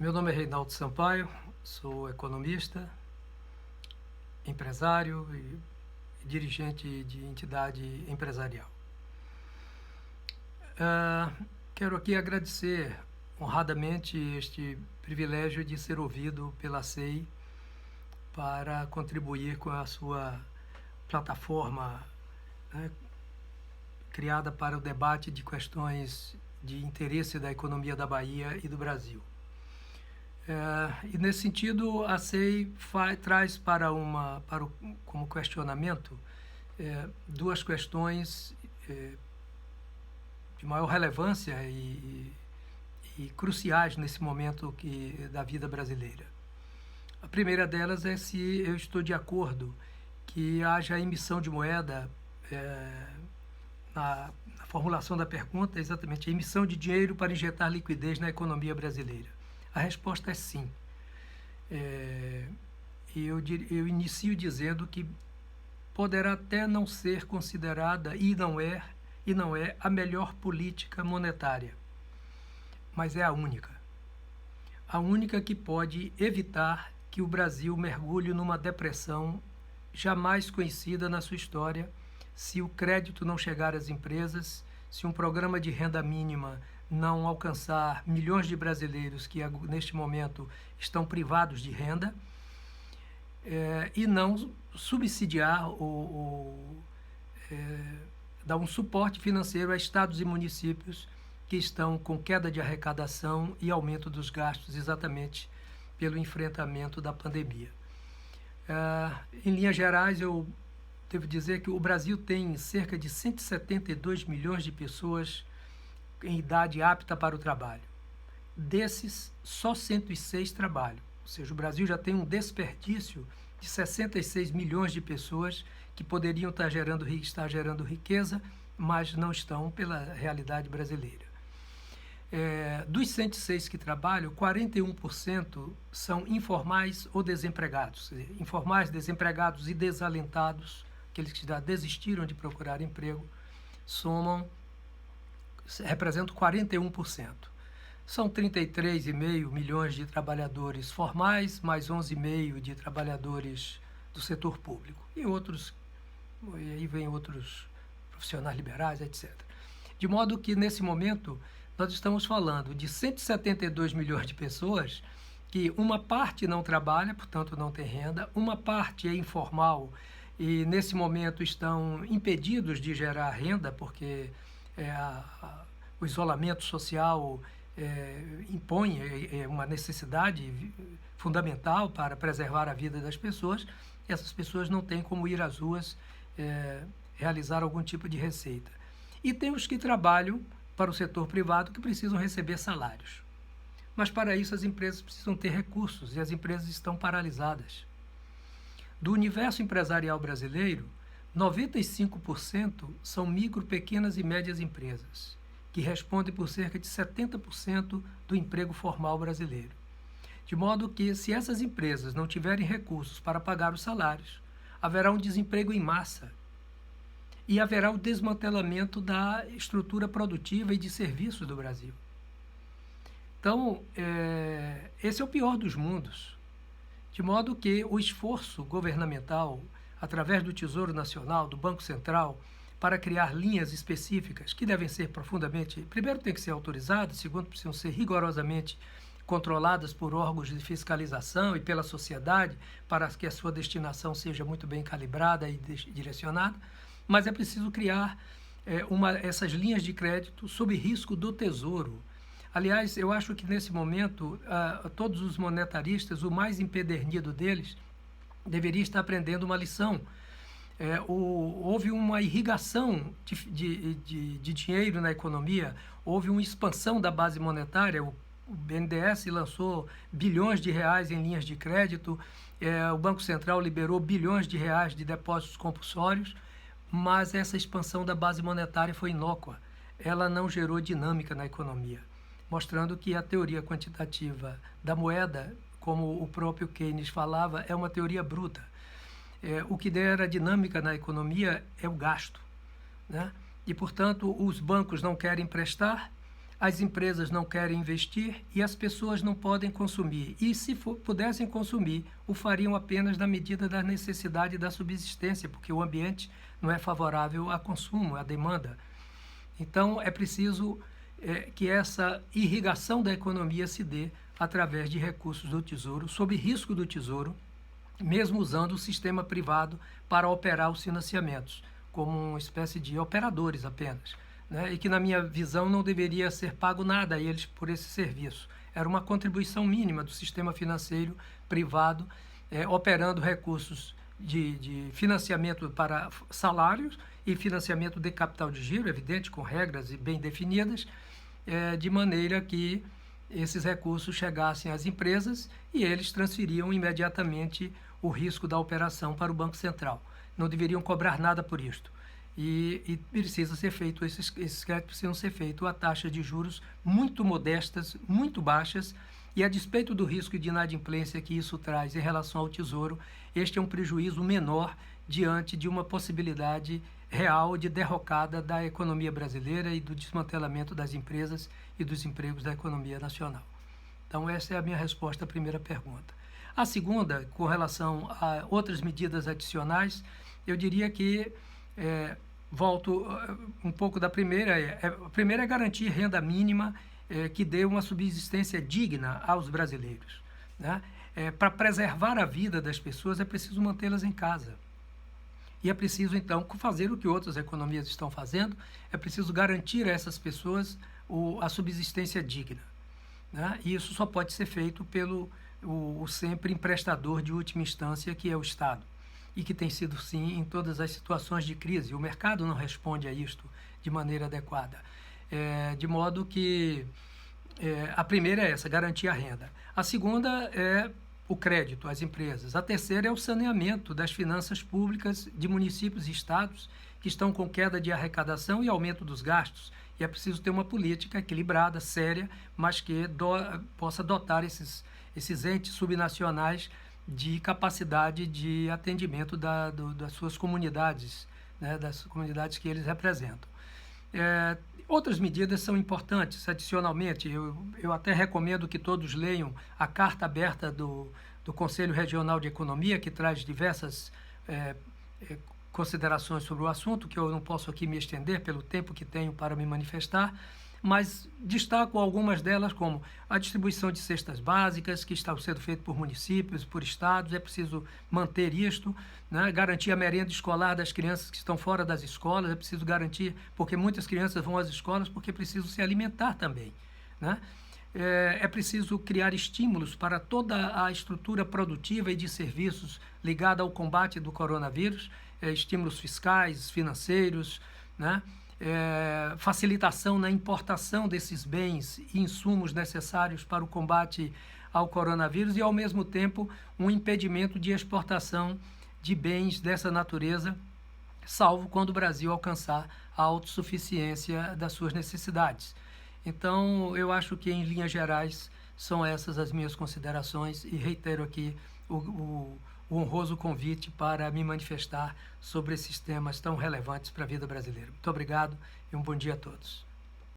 Meu nome é Reinaldo Sampaio, sou economista, empresário e dirigente de entidade empresarial. Quero aqui agradecer honradamente este privilégio de ser ouvido pela SEI para contribuir com a sua plataforma, né, criada para o debate de questões de interesse da economia da Bahia e do Brasil. E nesse sentido, a SEI traz como questionamento duas questões de maior relevância e cruciais nesse momento da vida brasileira. A primeira delas é se eu estou de acordo que haja emissão de moeda, na formulação da pergunta, exatamente, a emissão de dinheiro para injetar liquidez na economia brasileira. A resposta é sim. Eu inicio dizendo que poderá até não ser considerada, e não é a melhor política monetária, mas é a única. A única que pode evitar que o Brasil mergulhe numa depressão jamais conhecida na sua história, se o crédito não chegar às empresas, se um programa de renda mínima não alcançar milhões de brasileiros que neste momento estão privados de renda, e não subsidiar dar um suporte financeiro a estados e municípios que estão com queda de arrecadação e aumento dos gastos exatamente pelo enfrentamento da pandemia. Em linhas gerais, eu devo dizer que o Brasil tem cerca de 172 milhões de pessoas em idade apta para o trabalho. Desses, só 106 trabalham. Ou seja, o Brasil já tem um desperdício de 66 milhões de pessoas que poderiam estar gerando riqueza, mas não estão pela realidade brasileira. Dos 106 que trabalham, 41% são informais ou desempregados. Informais, desempregados e desalentados, aqueles que já desistiram de procurar emprego, representam 41%. São 33,5 milhões de trabalhadores formais, mais 11,5 de trabalhadores do setor público. E aí vem outros profissionais liberais, etc. De modo que, nesse momento, nós estamos falando de 172 milhões de pessoas que uma parte não trabalha, portanto não tem renda, uma parte é informal e, nesse momento, estão impedidos de gerar renda porque o isolamento social impõe uma necessidade fundamental para preservar a vida das pessoas. Essas pessoas não têm como ir às ruas realizar algum tipo de receita. E tem os que trabalham para o setor privado que precisam receber salários. Mas para isso as empresas precisam ter recursos e as empresas estão paralisadas. Do universo empresarial brasileiro, 95% são micro, pequenas e médias empresas, que respondem por cerca de 70% do emprego formal brasileiro. De modo que, se essas empresas não tiverem recursos para pagar os salários, haverá um desemprego em massa e haverá o desmantelamento da estrutura produtiva e de serviços do Brasil. Então, esse é o pior dos mundos. De modo que o esforço governamental, através do Tesouro Nacional, do Banco Central, para criar linhas específicas que devem ser primeiro tem que ser autorizadas, segundo precisam ser rigorosamente controladas por órgãos de fiscalização e pela sociedade, para que a sua destinação seja muito bem calibrada e direcionada, mas é preciso criar essas linhas de crédito sob risco do Tesouro. Aliás, eu acho que nesse momento, todos os monetaristas, o mais empedernido deles, deveria estar aprendendo uma lição. Houve uma irrigação de dinheiro na economia, houve uma expansão da base monetária, o BNDES lançou bilhões de reais em linhas de crédito, o Banco Central liberou bilhões de reais de depósitos compulsórios, mas essa expansão da base monetária foi inócua, ela não gerou dinâmica na economia, mostrando que a teoria quantitativa da moeda, como o próprio Keynes falava, é uma teoria bruta. O que der a dinâmica na economia é o gasto, né? E, portanto, os bancos não querem emprestar, as empresas não querem investir e as pessoas não podem consumir. E se pudessem consumir, o fariam apenas na medida da necessidade e da subsistência, porque o ambiente não é favorável a consumo, à demanda. Então, é preciso que essa irrigação da economia se dê através de recursos do Tesouro, sob risco do Tesouro, mesmo usando o sistema privado para operar os financiamentos, como uma espécie de operadores apenas, né? E que, na minha visão, não deveria ser pago nada a eles por esse serviço. Era uma contribuição mínima do sistema financeiro privado, operando recursos de financiamento para salários e financiamento de capital de giro, evidente, com regras bem definidas, de maneira que esses recursos chegassem às empresas e eles transferiam imediatamente o risco da operação para o Banco Central. Não deveriam cobrar nada por isto. E precisa ser feito, esses créditos precisam ser feitos a taxas de juros muito modestas, muito baixas, e a despeito do risco de inadimplência que isso traz em relação ao Tesouro, este é um prejuízo menor diante de uma possibilidade real de derrocada da economia brasileira e do desmantelamento das empresas e dos empregos da economia nacional. Então, essa é a minha resposta à primeira pergunta. A segunda, com relação a outras medidas adicionais, eu diria que volto um pouco da primeira. A primeira é garantir renda mínima que dê uma subsistência digna aos brasileiros, né? Para preservar a vida das pessoas é preciso mantê-las em casa. E é preciso, então, fazer o que outras economias estão fazendo, é preciso garantir a essas pessoas a subsistência digna, né? E isso só pode ser feito pelo sempre emprestador de última instância, que é o Estado, e que tem sido, sim, em todas as situações de crise. O mercado não responde a isto de maneira adequada. De modo que a primeira é essa, garantir a renda. A segunda é o crédito às empresas. A terceira é o saneamento das finanças públicas de municípios e estados que estão com queda de arrecadação e aumento dos gastos. E é preciso ter uma política equilibrada, séria, mas que possa dotar esses entes subnacionais de capacidade de atendimento das suas comunidades, né, das comunidades que eles representam. Outras medidas são importantes. Adicionalmente, eu até recomendo que todos leiam a carta aberta do Conselho Regional de Economia, que traz diversas considerações sobre o assunto, que eu não posso aqui me estender pelo tempo que tenho para me manifestar, mas destaco algumas delas, como a distribuição de cestas básicas, que está sendo feito por municípios, por estados. É preciso manter isto, né? Garantir a merenda escolar das crianças que estão fora das escolas, é preciso garantir, porque muitas crianças vão às escolas porque precisam se alimentar também, né? É preciso criar estímulos para toda a estrutura produtiva e de serviços ligada ao combate do coronavírus, estímulos fiscais, financeiros, né? Facilitação na importação desses bens e insumos necessários para o combate ao coronavírus e, ao mesmo tempo, um impedimento de exportação de bens dessa natureza, salvo quando o Brasil alcançar a autossuficiência das suas necessidades. Então, eu acho que, em linhas gerais, são essas as minhas considerações e reitero aqui o honroso convite para me manifestar sobre esses temas tão relevantes para a vida brasileira. Muito obrigado e um bom dia a todos.